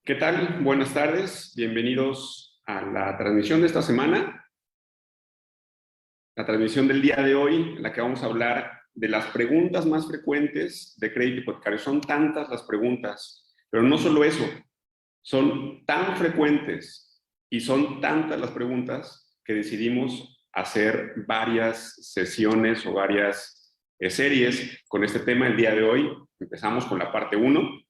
¿Qué tal? Buenas tardes. Bienvenidos a la transmisión de esta semana. La transmisión del día de hoy, en la que vamos a hablar de las preguntas más frecuentes de crédito hipotecario. Son tantas las preguntas, pero no solo eso. Son tan frecuentes y son tantas las preguntas que decidimos hacer varias sesiones o varias series con este tema el día de hoy. Empezamos con la parte 1.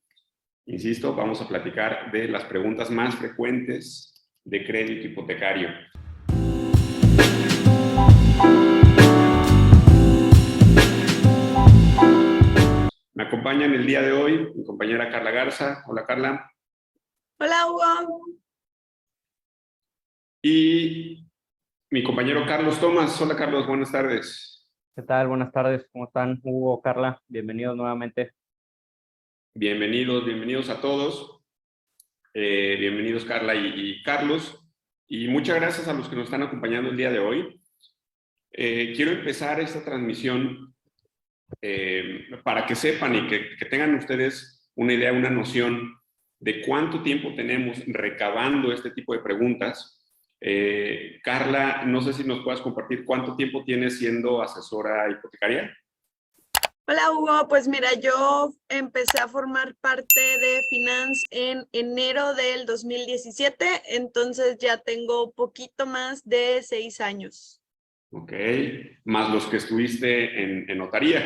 Insisto, vamos a platicar de las preguntas más frecuentes de crédito hipotecario. Me acompaña en el día de hoy mi compañera Carla Garza. Hola, Carla. Hola, Hugo. Y mi compañero Carlos Tomás. Hola, Carlos, buenas tardes. ¿Qué tal? Buenas tardes, ¿cómo están? Hugo, Carla, bienvenidos nuevamente. Bienvenidos a todos. Bienvenidos Carla y Carlos. Y muchas gracias a los que nos están acompañando el día de hoy. Quiero empezar esta transmisión para que sepan y que tengan ustedes una idea, una noción de cuánto tiempo tenemos recabando este tipo de preguntas. Carla, no sé si nos puedas compartir cuánto tiempo tienes siendo asesora hipotecaria. Hola, Hugo. Pues mira, yo empecé a formar parte de Finance en enero del 2017, entonces ya tengo poquito más de 6 años. Ok, más los que estuviste en notaría.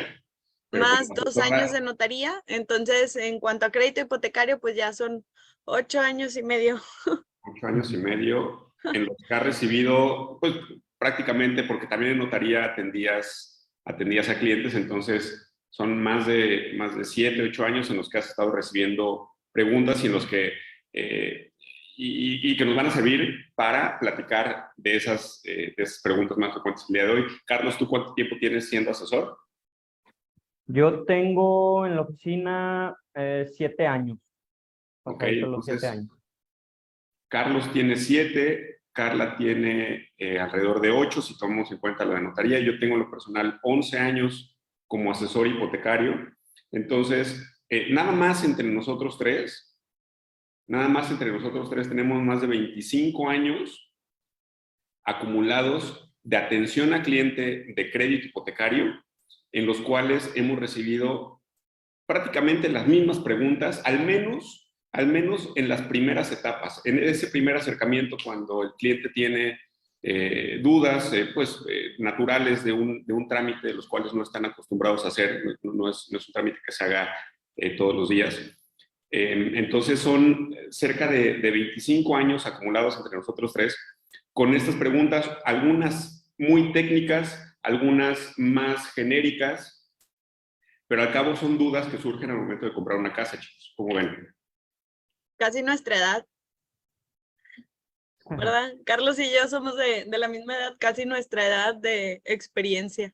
Pero Más como 2 asesora, años de notaría, entonces en cuanto a crédito hipotecario, pues ya son 8 años y medio. 8 años y medio, en los que has recibido, pues prácticamente, porque también en notaría atendías a clientes, entonces son más de 7, 8 años en los que has estado recibiendo preguntas y en los que, y que nos van a servir para platicar de esas preguntas más frecuentes el día de hoy. Carlos, ¿tú cuánto tiempo tienes siendo asesor? Yo tengo en la oficina 7 años. Ok, Pasaditos los entonces 7 años. Carlos tiene 7, Carla tiene alrededor de 8, si tomamos en cuenta lo de notaría. Yo tengo en lo personal 11 años como asesor hipotecario. Entonces, nada más entre nosotros tres tenemos más de 25 años acumulados de atención a cliente de crédito hipotecario, en los cuales hemos recibido prácticamente las mismas preguntas, al menos en las primeras etapas, en ese primer acercamiento cuando el cliente tiene dudas naturales de un trámite de los cuales no están acostumbrados a hacer, no es un trámite que se haga todos los días. Entonces son cerca de 25 años acumulados entre nosotros tres con estas preguntas, algunas muy técnicas, algunas más genéricas, pero al cabo son dudas que surgen al momento de comprar una casa, chicos. ¿Cómo ven? Casi nuestra edad, ¿verdad? Carlos y yo somos de la misma edad, casi nuestra edad de experiencia.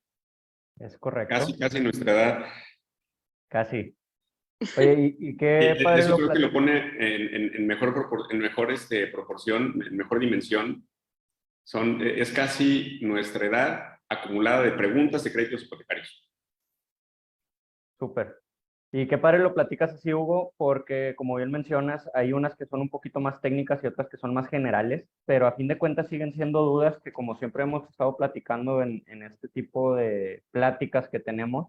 Es correcto. Casi nuestra edad. Casi. Oye, ¿y qué padre Eso lo creo que lo platicas? pone en mejor proporción, en mejor dimensión. Es casi nuestra edad acumulada de preguntas de créditos hipotecarios. Súper. Y qué padre lo platicas así, Hugo, porque como bien mencionas, hay unas que son un poquito más técnicas y otras que son más generales, pero a fin de cuentas siguen siendo dudas que como siempre hemos estado platicando en este tipo de pláticas que tenemos,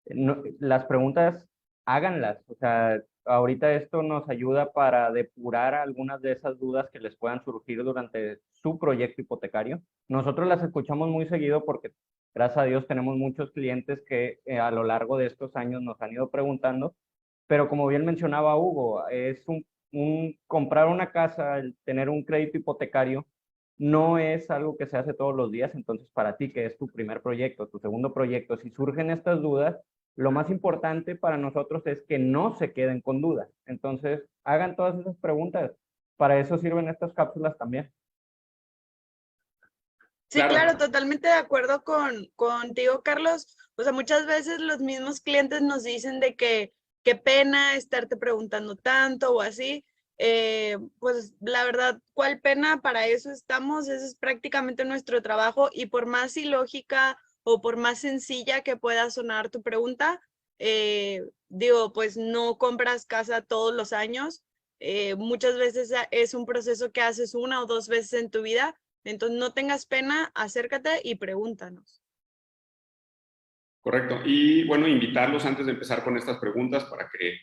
las preguntas, háganlas. O sea, ahorita esto nos ayuda para depurar algunas de esas dudas que les puedan surgir durante su proyecto hipotecario. Nosotros las escuchamos muy seguido porque, gracias a Dios, tenemos muchos clientes que a lo largo de estos años nos han ido preguntando, pero como bien mencionaba Hugo, es comprar una casa, el tener un crédito hipotecario, no es algo que se hace todos los días. Entonces, para ti, que es tu primer proyecto, tu segundo proyecto, si surgen estas dudas, lo más importante para nosotros es que no se queden con dudas. Entonces, hagan todas esas preguntas. Para eso sirven estas cápsulas también. Sí, Claro. claro, totalmente de acuerdo contigo, Carlos. O sea, muchas veces los mismos clientes nos dicen de que qué pena estarte preguntando tanto o así. Pues la verdad, ¿cuál pena? Para eso estamos, ese es prácticamente nuestro trabajo y por más ilógica o por más sencilla que pueda sonar tu pregunta, digo, pues no compras casa todos los años. Muchas veces es un proceso que haces 1 o 2 veces en tu vida, entonces no tengas pena, acércate y pregúntanos. Correcto. Y bueno, invitarlos antes de empezar con estas preguntas para que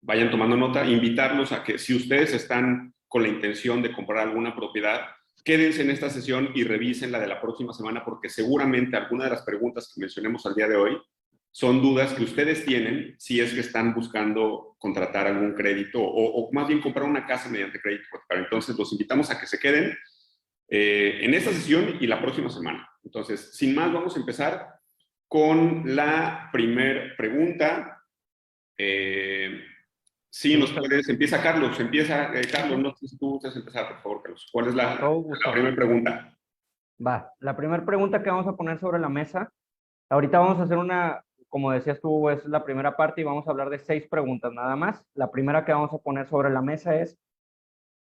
vayan tomando nota, invitarlos a que si ustedes están con la intención de comprar alguna propiedad, quédense en esta sesión y revisen la de la próxima semana, porque seguramente alguna de las preguntas que mencionemos al día de hoy son dudas que ustedes tienen si es que están buscando contratar algún crédito o más bien comprar una casa mediante crédito hipotecario. Entonces, los invitamos a que se queden en esta sesión y la próxima semana. Entonces, sin más, vamos a empezar con la primer pregunta. Sí, nos puedes, empieza Carlos, Carlos, no sé si tú gustas empezar, por favor, Carlos. ¿Cuál es la primera pregunta? Va, la primera pregunta que vamos a poner sobre la mesa, ahorita vamos a hacer una, como decías tú, es la primera parte y vamos a hablar de 6 preguntas nada más. La primera que vamos a poner sobre la mesa es,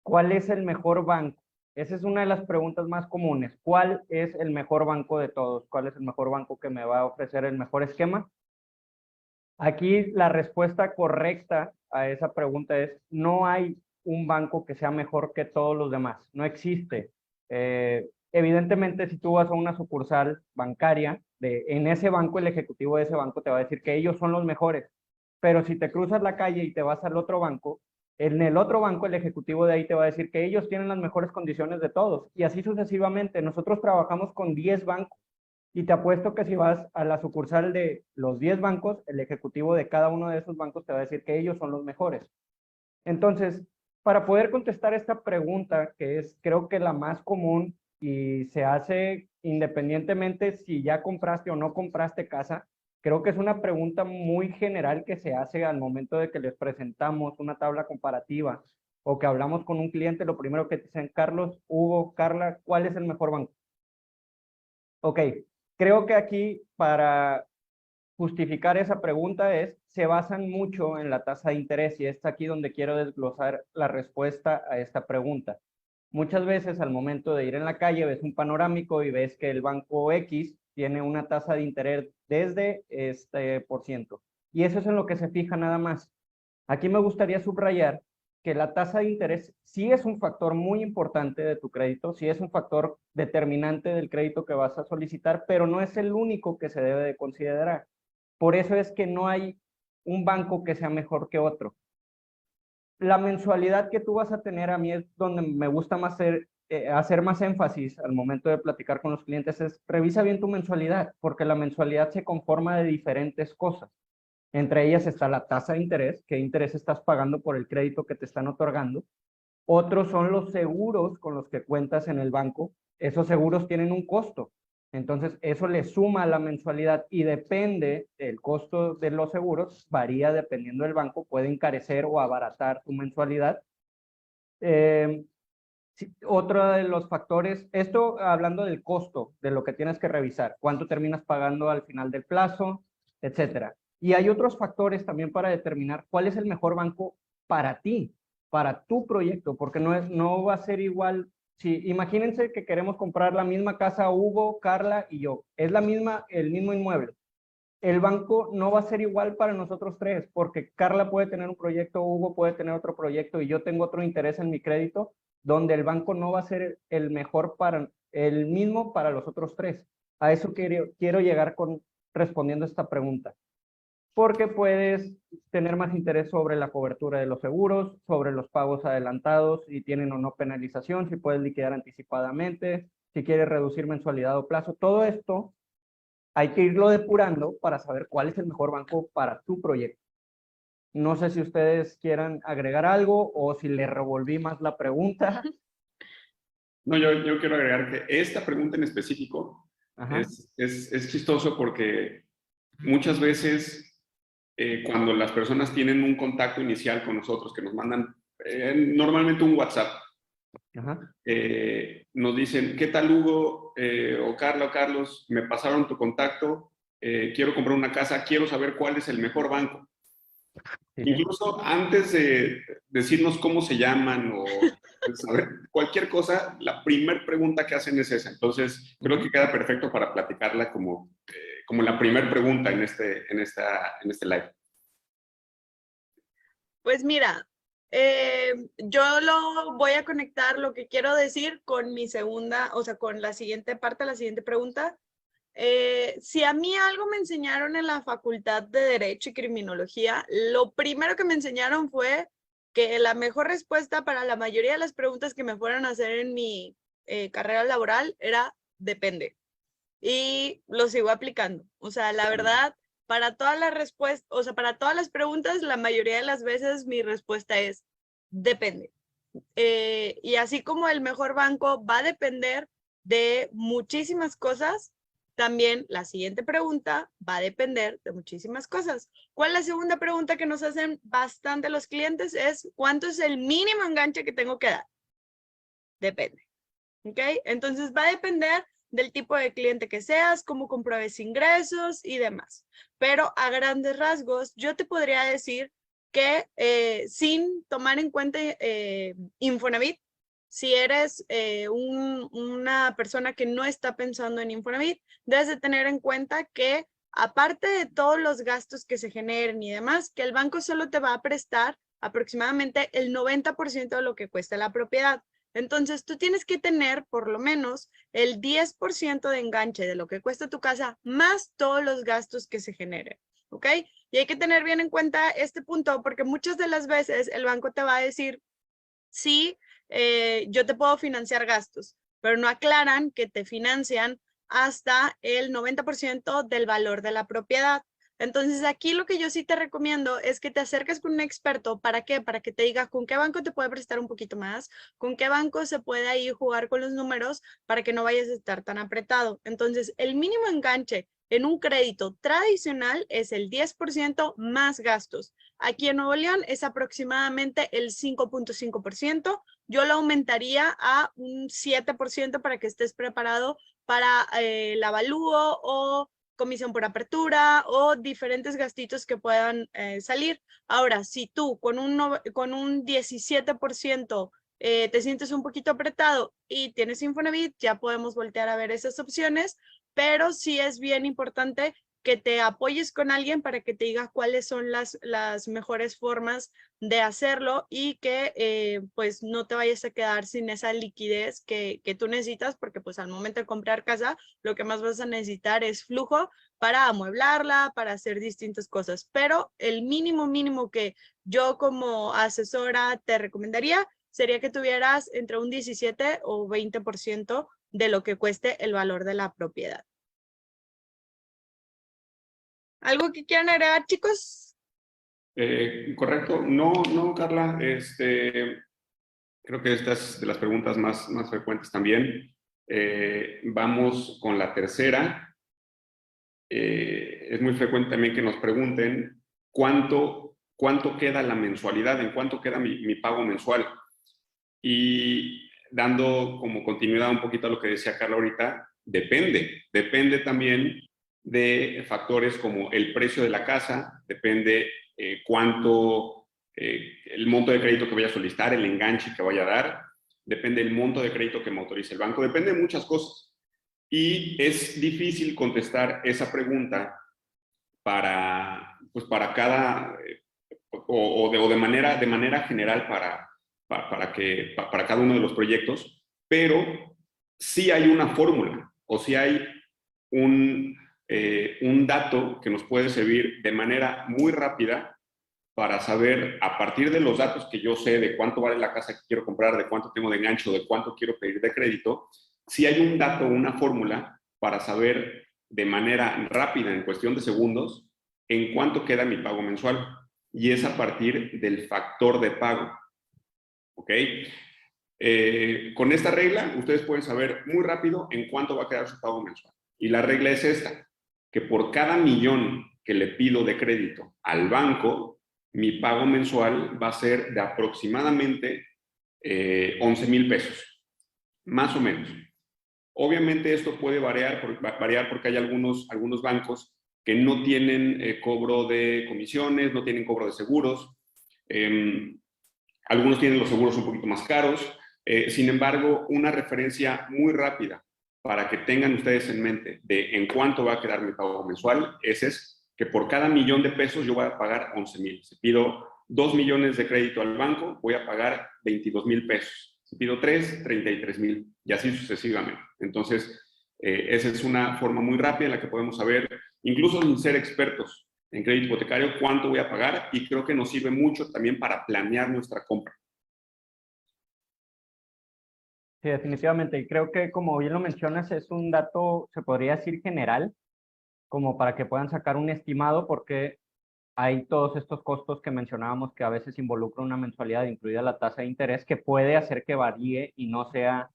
¿cuál es el mejor banco? Esa es una de las preguntas más comunes. ¿Cuál es el mejor banco de todos? ¿Cuál es el mejor banco que me va a ofrecer el mejor esquema? Aquí la respuesta correcta a esa pregunta es, no hay un banco que sea mejor que todos los demás. No existe. Evidentemente, si tú vas a una sucursal bancaria, en ese banco, el ejecutivo de ese banco te va a decir que ellos son los mejores. Pero si te cruzas la calle y te vas al otro banco, en el otro banco, el ejecutivo de ahí te va a decir que ellos tienen las mejores condiciones de todos. Y así sucesivamente. Nosotros trabajamos con 10 bancos. Y te apuesto que si vas a la sucursal de los 10 bancos, el ejecutivo de cada uno de esos bancos te va a decir que ellos son los mejores. Entonces, para poder contestar esta pregunta, que es creo que la más común y se hace independientemente si ya compraste o no compraste casa, creo que es una pregunta muy general que se hace al momento de que les presentamos una tabla comparativa o que hablamos con un cliente, lo primero que dicen, Carlos, Hugo, Carla, ¿cuál es el mejor banco? Ok, creo que aquí para justificar esa pregunta se basan mucho en la tasa de interés y es aquí donde quiero desglosar la respuesta a esta pregunta. Muchas veces al momento de ir en la calle ves un panorámico y ves que el banco X tiene una tasa de interés desde este %. Y eso es en lo que se fija nada más. Aquí me gustaría subrayar que la tasa de interés sí es un factor muy importante de tu crédito, sí es un factor determinante del crédito que vas a solicitar, pero no es el único que se debe de considerar. Por eso es que no hay un banco que sea mejor que otro. La mensualidad que tú vas a tener, a mí es donde me gusta más hacer más énfasis al momento de platicar con los clientes, es revisa bien tu mensualidad, porque la mensualidad se conforma de diferentes cosas. Entre ellas está la tasa de interés, qué interés estás pagando por el crédito que te están otorgando. Otros son los seguros con los que cuentas en el banco. Esos seguros tienen un costo. Entonces, eso le suma a la mensualidad y depende del costo de los seguros, varía dependiendo del banco, puede encarecer o abaratar tu mensualidad. Otro de los factores, esto hablando del costo, de lo que tienes que revisar, cuánto terminas pagando al final del plazo, etcétera. Y hay otros factores también para determinar cuál es el mejor banco para ti, para tu proyecto, porque no va a ser igual. Si, imagínense que queremos comprar la misma casa, Hugo, Carla y yo, es el mismo inmueble. El banco no va a ser igual para nosotros tres, porque Carla puede tener un proyecto, Hugo puede tener otro proyecto y yo tengo otro interés en mi crédito, donde el banco no va a ser el mismo para los otros tres. A eso quiero llegar respondiendo esta pregunta. Porque puedes tener más interés sobre la cobertura de los seguros, sobre los pagos adelantados, si tienen o no penalización, si puedes liquidar anticipadamente, si quieres reducir mensualidad o plazo. Todo esto hay que irlo depurando para saber cuál es el mejor banco para tu proyecto. No sé si ustedes quieran agregar algo o si le revolví más la pregunta. No, yo quiero agregar que esta pregunta en específico es chistoso porque muchas veces cuando las personas tienen un contacto inicial con nosotros, que nos mandan normalmente un WhatsApp, nos dicen, ¿qué tal Hugo o Carla o Carlos? Me pasaron tu contacto, quiero comprar una casa, quiero saber cuál es el mejor banco. Sí. Incluso antes de decirnos cómo se llaman o saber cualquier cosa, la primera pregunta que hacen es esa. Entonces, creo que queda perfecto para platicarla como la primera pregunta en este live. Pues mira, Yo lo voy a conectar, lo que quiero decir, con mi segunda, o sea, con la siguiente parte, la siguiente pregunta. Si a mí algo me enseñaron en la Facultad de Derecho y Criminología, lo primero que me enseñaron fue que la mejor respuesta para la mayoría de las preguntas que me fueron a hacer en mi carrera laboral era depende. Y lo sigo aplicando. O sea, la verdad, para todas las respuestas, o sea, para todas las preguntas, la mayoría de las veces mi respuesta es depende. Y así como el mejor banco va a depender de muchísimas cosas, también la siguiente pregunta va a depender de muchísimas cosas. ¿Cuál es la segunda pregunta que nos hacen bastante los clientes? Es ¿cuánto es el mínimo enganche que tengo que dar? Depende. ¿Ok? Entonces va a depender del tipo de cliente que seas, cómo compruebes ingresos y demás. Pero a grandes rasgos, yo te podría decir que sin tomar en cuenta Infonavit, si eres una persona que no está pensando en Infonavit, debes de tener en cuenta que aparte de todos los gastos que se generen y demás, que el banco solo te va a prestar aproximadamente el 90% de lo que cuesta la propiedad. Entonces, tú tienes que tener por lo menos el 10% de enganche de lo que cuesta tu casa, más todos los gastos que se generen, ¿ok? Y hay que tener bien en cuenta este punto, porque muchas de las veces el banco te va a decir, sí, yo te puedo financiar gastos, pero no aclaran que te financian hasta el 90% del valor de la propiedad. Entonces, aquí lo que yo sí te recomiendo es que te acerques con un experto. ¿Para qué? Para que te diga con qué banco te puede prestar un poquito más, con qué banco se puede ahí jugar con los números para que no vayas a estar tan apretado. Entonces, el mínimo enganche en un crédito tradicional es el 10% más gastos. Aquí en Nuevo León es aproximadamente el 5.5%. Yo lo aumentaría a un 7% para que estés preparado para el avalúo o comisión por apertura o diferentes gastitos que puedan salir. Ahora, si tú con un 17% te sientes un poquito apretado y tienes Infonavit, ya podemos voltear a ver esas opciones, pero sí es bien importante que te apoyes con alguien para que te diga cuáles son las mejores formas de hacerlo y que pues no te vayas a quedar sin esa liquidez que tú necesitas, porque pues al momento de comprar casa, lo que más vas a necesitar es flujo para amueblarla, para hacer distintas cosas. Pero el mínimo que yo como asesora te recomendaría sería que tuvieras entre un 17 o 20% de lo que cueste el valor de la propiedad. ¿Algo que quieran agregar, chicos? Correcto. No, Carla. Creo que esta es de las preguntas más frecuentes también. Vamos con la tercera. Es muy frecuente también que nos pregunten cuánto queda la mensualidad, en cuánto queda mi pago mensual. Y dando como continuidad un poquito a lo que decía Carla ahorita, depende también de factores como el precio de la casa, depende el monto de crédito que voy a solicitar, el enganche que vaya a dar, depende el monto de crédito que me autorice el banco, depende de muchas cosas. Y es difícil contestar esa pregunta para cada, o de manera general para cada uno de los proyectos, pero sí hay una fórmula, o sí hay un dato que nos puede servir de manera muy rápida para saber, a partir de los datos que yo sé de cuánto vale la casa que quiero comprar, de cuánto tengo de enganche, de cuánto quiero pedir de crédito, sí hay un dato, una fórmula para saber de manera rápida, en cuestión de segundos, en cuánto queda mi pago mensual. Y es a partir del factor de pago. ¿Ok? Con esta regla, ustedes pueden saber muy rápido en cuánto va a quedar su pago mensual. Y la regla es esta, que por cada millón que le pido de crédito al banco, mi pago mensual va a ser de aproximadamente 11,000 pesos, más o menos. Obviamente esto puede variar porque hay algunos bancos que no tienen cobro de comisiones, no tienen cobro de seguros. Algunos tienen los seguros un poquito más caros. Sin embargo, una referencia muy rápida para que tengan ustedes en mente de en cuánto va a quedar mi pago mensual es que por cada millón de pesos yo voy a pagar 11,000. Si pido 2 millones de crédito al banco, voy a pagar 22,000 pesos. Si pido 3, 33,000 y así sucesivamente. Entonces, esa es una forma muy rápida en la que podemos saber, incluso sin ser expertos en crédito hipotecario, cuánto voy a pagar, y creo que nos sirve mucho también para planear nuestra compra. Sí, definitivamente. Y creo que, como bien lo mencionas, es un dato, se podría decir general, como para que puedan sacar un estimado, porque hay todos estos costos que mencionábamos que a veces involucra una mensualidad, incluida la tasa de interés, que puede hacer que varíe y no sea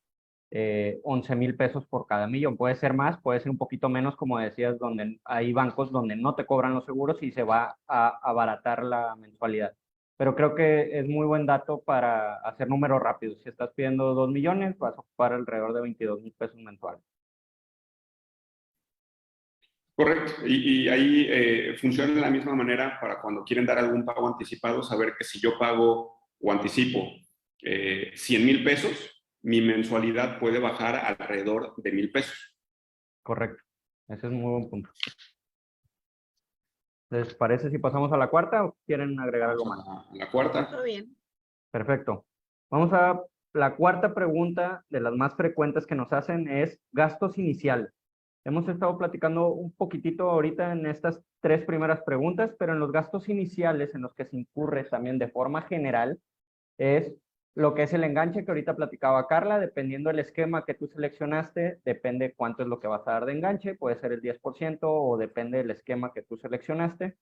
11,000 pesos por cada millón. Puede ser más, puede ser un poquito menos, como decías, donde hay bancos donde no te cobran los seguros y se va a abaratar la mensualidad. Pero creo que es muy buen dato para hacer números rápidos. Si estás pidiendo 2 millones, vas a ocupar alrededor de 22,000 pesos mensuales. Correcto. Y ahí funciona de la misma manera para cuando quieren dar algún pago anticipado, saber que si yo pago o anticipo 100,000 pesos, mi mensualidad puede bajar alrededor de 1,000 pesos. Correcto. Ese es muy buen punto. ¿Les parece si pasamos a la cuarta o quieren agregar algo más? A la cuarta. Todo bien. Perfecto. Vamos a la cuarta pregunta, de las más frecuentes que nos hacen, es gastos iniciales. Hemos estado platicando un poquitito ahorita en estas 3 primeras preguntas, pero en los gastos iniciales en los que se incurre también de forma general es lo que es el enganche que ahorita platicaba Carla. Dependiendo del esquema que tú seleccionaste, depende cuánto es lo que vas a dar de enganche, puede ser el 10% o depende del esquema que tú seleccionaste.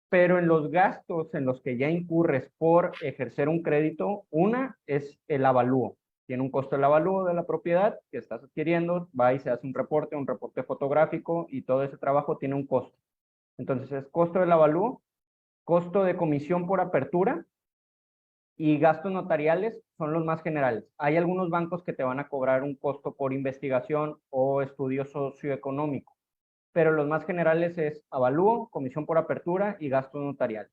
Pero en los gastos en los que ya incurres por ejercer un crédito, una es el avalúo. Tiene un costo el avalúo de la propiedad que estás adquiriendo, va y se hace un reporte fotográfico, y todo ese trabajo tiene un costo. Entonces es costo del avalúo, costo de comisión por apertura, y gastos notariales son los más generales. Hay algunos bancos que te van a cobrar un costo por investigación o estudio socioeconómico, pero los más generales es avalúo, comisión por apertura y gastos notariales.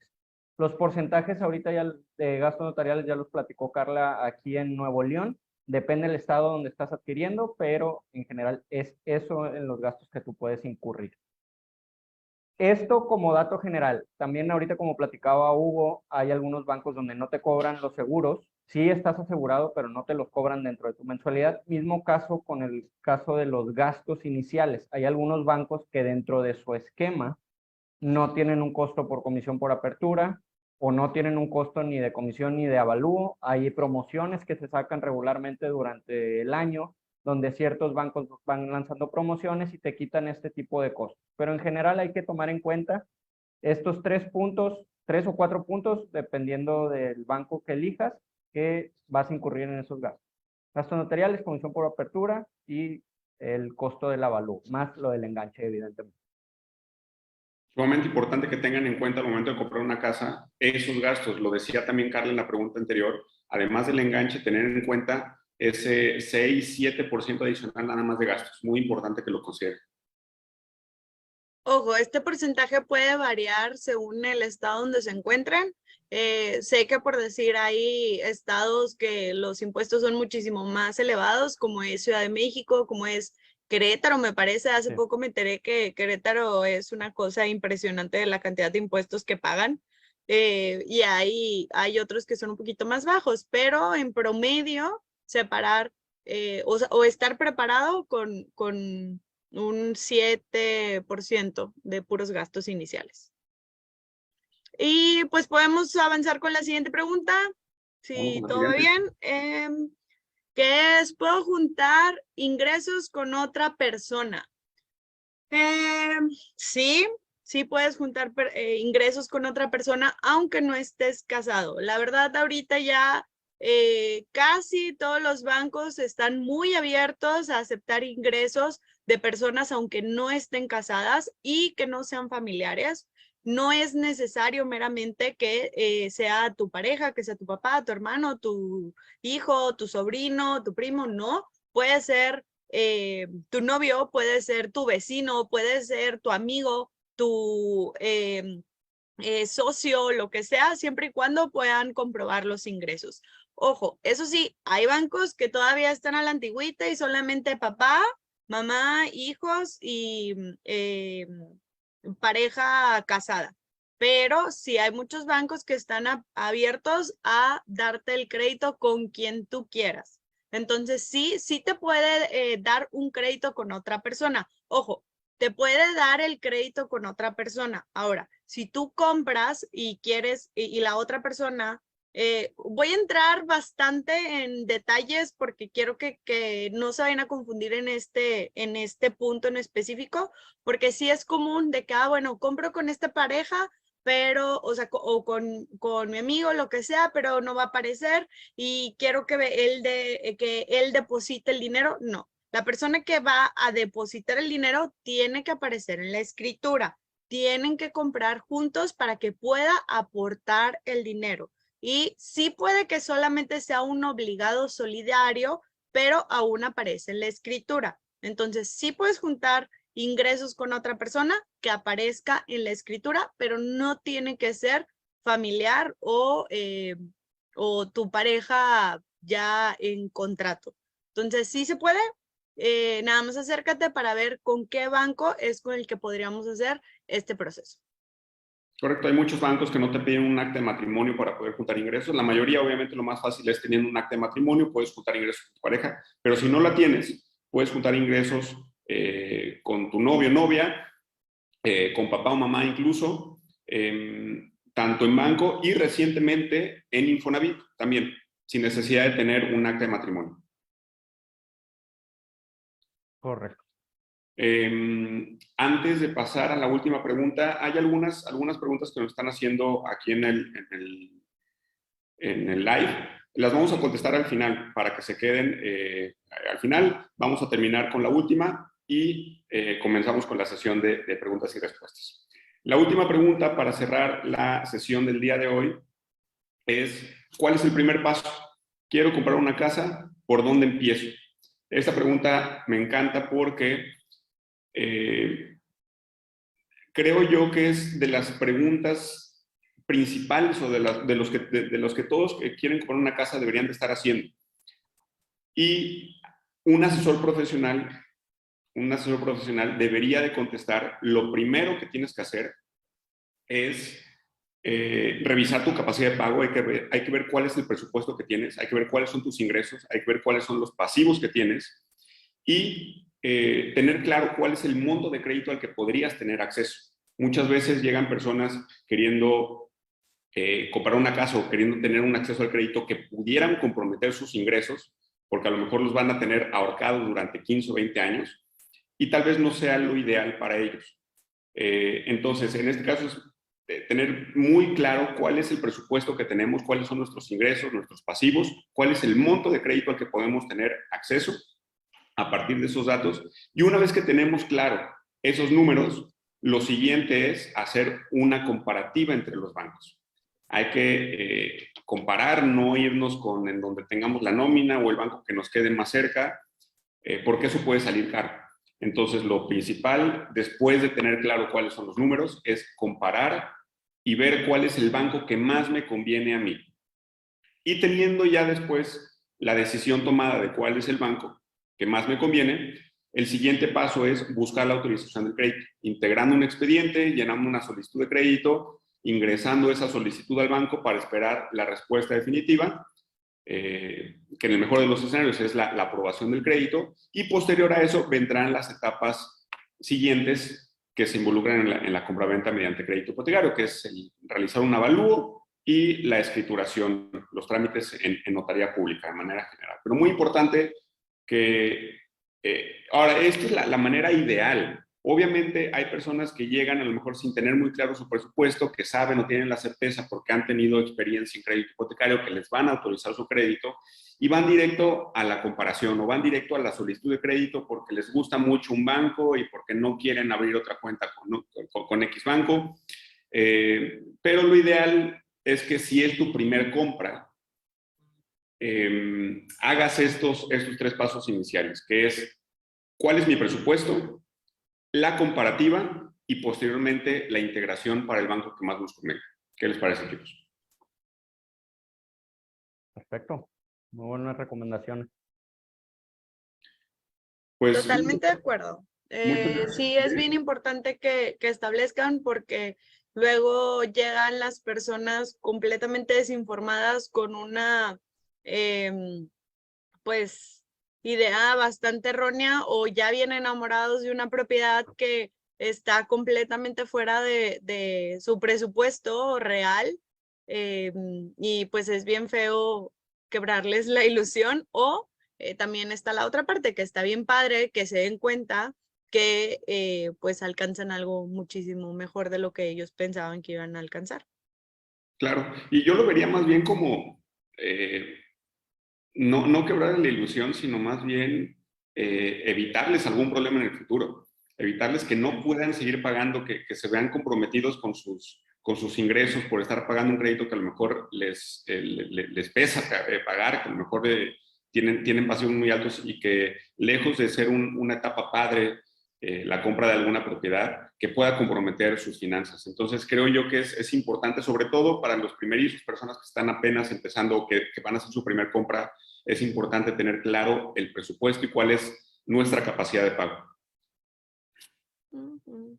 Los porcentajes ahorita ya de gastos notariales ya los platicó Carla aquí en Nuevo León. Depende del estado donde estás adquiriendo, pero en general es eso en los gastos que tú puedes incurrir. Esto como dato general. También ahorita, como platicaba Hugo, hay algunos bancos donde no te cobran los seguros. Sí estás asegurado, pero no te los cobran dentro de tu mensualidad. Mismo caso con el caso de los gastos iniciales. Hay algunos bancos que dentro de su esquema no tienen un costo por comisión por apertura, o no tienen un costo ni de comisión ni de avalúo. Hay promociones que se sacan regularmente durante el año, donde ciertos bancos van lanzando promociones y te quitan este tipo de costos. Pero en general hay que tomar en cuenta estos 3 puntos, 3 o 4 puntos, dependiendo del banco que elijas, que vas a incurrir en esos gastos. Gastos notariales, comisión por apertura y el costo del avalúo, más lo del enganche, evidentemente. Sumamente importante que tengan en cuenta al momento de comprar una casa esos gastos. Lo decía también Carla en la pregunta anterior. Además del enganche, tener en cuenta ese 6-7% adicional nada más de gastos. Muy importante que lo consideren. Ojo, este porcentaje puede variar según el estado donde se encuentren. Sé que, por decir, hay estados que los impuestos son muchísimo más elevados, como es Ciudad de México, como es Querétaro, me parece. Hace poco me enteré que Querétaro es una cosa impresionante de la cantidad de impuestos que pagan. Y hay otros que son un poquito más bajos, pero en promedio, separar o estar preparado con un 7% de puros gastos iniciales. Y pues podemos avanzar con la siguiente pregunta, si todo va bien. ¿Qué es? ¿Puedo juntar ingresos con otra persona? Sí puedes juntar ingresos con otra persona, aunque no estés casado. La verdad, ahorita ya casi todos los bancos están muy abiertos a aceptar ingresos de personas aunque no estén casadas y que no sean familiares. No es necesario meramente que sea tu pareja, que sea tu papá, tu hermano, tu hijo, tu sobrino, tu primo. No, puede ser tu novio, puede ser tu vecino, puede ser tu amigo, tu socio, lo que sea, siempre y cuando puedan comprobar los ingresos. Ojo, eso sí, hay bancos que todavía están a la antigüita y solamente papá, mamá, hijos y pareja casada. pero sí hay muchos bancos que están abiertos a darte el crédito con quien tú quieras. Entonces, sí te puede dar un crédito con otra persona. Ojo, te puede dar el crédito con otra persona. Ahora, si tú compras y quieres, y la otra persona, voy a entrar bastante en detalles porque quiero que no se vayan a confundir en este punto en específico, porque sí es común de que, bueno, compro con esta pareja, pero, o sea, o con mi amigo, lo que sea, pero no va a aparecer y quiero que él deposite el dinero. No, la persona que va a depositar el dinero tiene que aparecer en la escritura. Tienen que comprar juntos para que pueda aportar el dinero. Y sí puede que solamente sea un obligado solidario, pero aún aparece en la escritura. Entonces, sí puedes juntar ingresos con otra persona que aparezca en la escritura, pero no tiene que ser familiar o tu pareja ya en contrato. Entonces, sí se puede. Nada más acércate para ver con qué banco es con el que podríamos hacer este proceso. Correcto, hay muchos bancos que no te piden un acta de matrimonio para poder juntar ingresos. La mayoría, obviamente, lo más fácil es teniendo un acta de matrimonio, puedes juntar ingresos con tu pareja, pero si no la tienes, puedes juntar ingresos con tu novio o novia, con papá o mamá incluso, tanto en banco y recientemente en Infonavit también, sin necesidad de tener un acta de matrimonio. Correcto. Antes de pasar a la última pregunta, hay algunas preguntas que nos están haciendo aquí en el live. Las vamos a contestar al final para que se queden. Al final vamos a terminar con la última y comenzamos con la sesión de preguntas y respuestas. La última pregunta para cerrar la sesión del día de hoy es: ¿cuál es el primer paso? Quiero comprar una casa, ¿por dónde empiezo? Esta pregunta me encanta porque creo yo que es de las preguntas principales o de los que todos que quieren comprar una casa deberían de estar haciendo. Y un asesor profesional debería de contestar: lo primero que tienes que hacer es revisar tu capacidad de pago. Hay que ver cuál es el presupuesto que tienes, hay que ver cuáles son tus ingresos, hay que ver cuáles son los pasivos que tienes y tener claro cuál es el monto de crédito al que podrías tener acceso. Muchas veces llegan personas queriendo comprar una casa o queriendo tener un acceso al crédito que pudieran comprometer sus ingresos, porque a lo mejor los van a tener ahorcados durante 15 o 20 años y tal vez no sea lo ideal para ellos. Entonces, en este caso es tener muy claro cuál es el presupuesto que tenemos, cuáles son nuestros ingresos, nuestros pasivos, cuál es el monto de crédito al que podemos tener acceso a partir de esos datos. Y una vez que tenemos claro esos números, lo siguiente es hacer una comparativa entre los bancos. Hay que comparar, no irnos con en donde tengamos la nómina o el banco que nos quede más cerca, porque eso puede salir caro. Entonces, lo principal, después de tener claro cuáles son los números, es comparar y ver cuál es el banco que más me conviene a mí. Y teniendo ya después la decisión tomada de cuál es el banco que más me conviene, el siguiente paso es buscar la autorización del crédito, integrando un expediente, llenando una solicitud de crédito, ingresando esa solicitud al banco para esperar la respuesta definitiva, que en el mejor de los escenarios es la aprobación del crédito, y posterior a eso vendrán las etapas siguientes que se involucran en la compraventa mediante crédito hipotecario, que es el realizar un avalúo y la escrituración, los trámites en notaría pública de manera general. Pero muy importante que ahora, esta es la manera ideal. Obviamente hay personas que llegan a lo mejor sin tener muy claro su presupuesto, que saben o tienen la certeza porque han tenido experiencia en crédito hipotecario, que les van a autorizar su crédito y van directo a la comparación o van directo a la solicitud de crédito porque les gusta mucho un banco y porque no quieren abrir otra cuenta con X banco. Pero lo ideal es que si es tu primer compra, hagas estos 3 pasos iniciales, que es: ¿cuál es mi presupuesto?, la comparativa y posteriormente la integración para el banco que más nos convenga. ¿Qué les parece, chicos? Perfecto. Muy buenas recomendaciones. Pues, totalmente de acuerdo. Sí, es bien importante que establezcan porque Luego llegan las personas completamente desinformadas con una, pues, idea bastante errónea, o ya vienen enamorados de una propiedad que está completamente fuera de su presupuesto real, y pues es bien feo quebrarles la ilusión. O también está la otra parte, que está bien padre que se den cuenta que pues alcanzan algo muchísimo mejor de lo que ellos pensaban que iban a alcanzar. Claro, y yo lo vería más bien como no quebrar la ilusión, sino más bien evitarles algún problema en el futuro, evitarles que no puedan seguir pagando, que se vean comprometidos con sus ingresos por estar pagando un crédito que a lo mejor les pesa pagar, que a lo mejor tienen pasivos muy altos, y que lejos de ser una etapa padre, la compra de alguna propiedad, que pueda comprometer sus finanzas. Entonces creo yo que es importante, sobre todo para los primerizos, personas que están apenas empezando o que van a hacer su primer compra, es importante tener claro el presupuesto y cuál es nuestra capacidad de pago.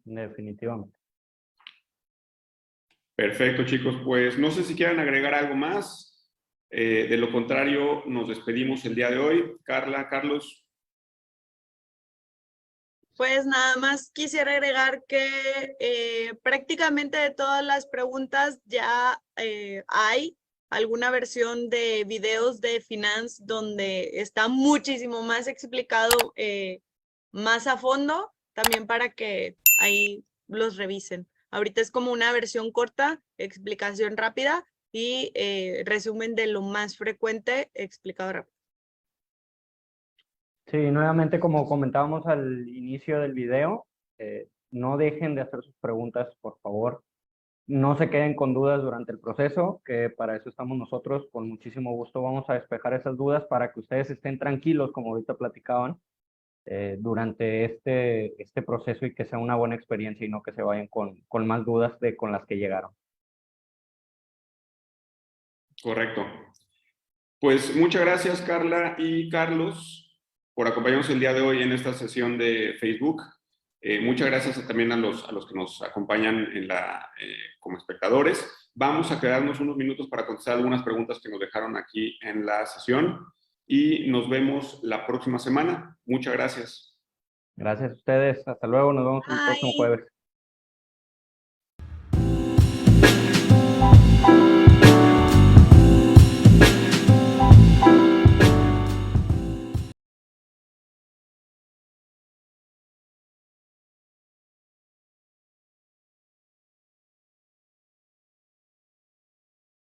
Definitivamente. Perfecto, chicos. Pues no sé si quieran agregar algo más. De lo contrario, nos despedimos el día de hoy. Carla, Carlos. Pues nada más quisiera agregar que prácticamente de todas las preguntas ya hay alguna versión de videos de Finance donde está muchísimo más explicado, más a fondo, también para que ahí los revisen. Ahorita es como una versión corta, explicación rápida y resumen de lo más frecuente explicado rápido. Sí, nuevamente, como comentábamos al inicio del video, no dejen de hacer sus preguntas, por favor. No se queden con dudas durante el proceso, que para eso estamos nosotros. Con muchísimo gusto vamos a despejar esas dudas para que ustedes estén tranquilos, como ahorita platicaban, durante este proceso, y que sea una buena experiencia y no que se vayan con más dudas con las que llegaron. Correcto. Pues muchas gracias, Carla y Carlos, por acompañarnos el día de hoy en esta sesión de Facebook. Muchas gracias también a los que nos acompañan como espectadores. Vamos a quedarnos unos minutos para contestar algunas preguntas que nos dejaron aquí en la sesión, y nos vemos la próxima semana. Muchas gracias. Gracias a ustedes. Hasta luego. Nos vemos el próximo Bye. jueves.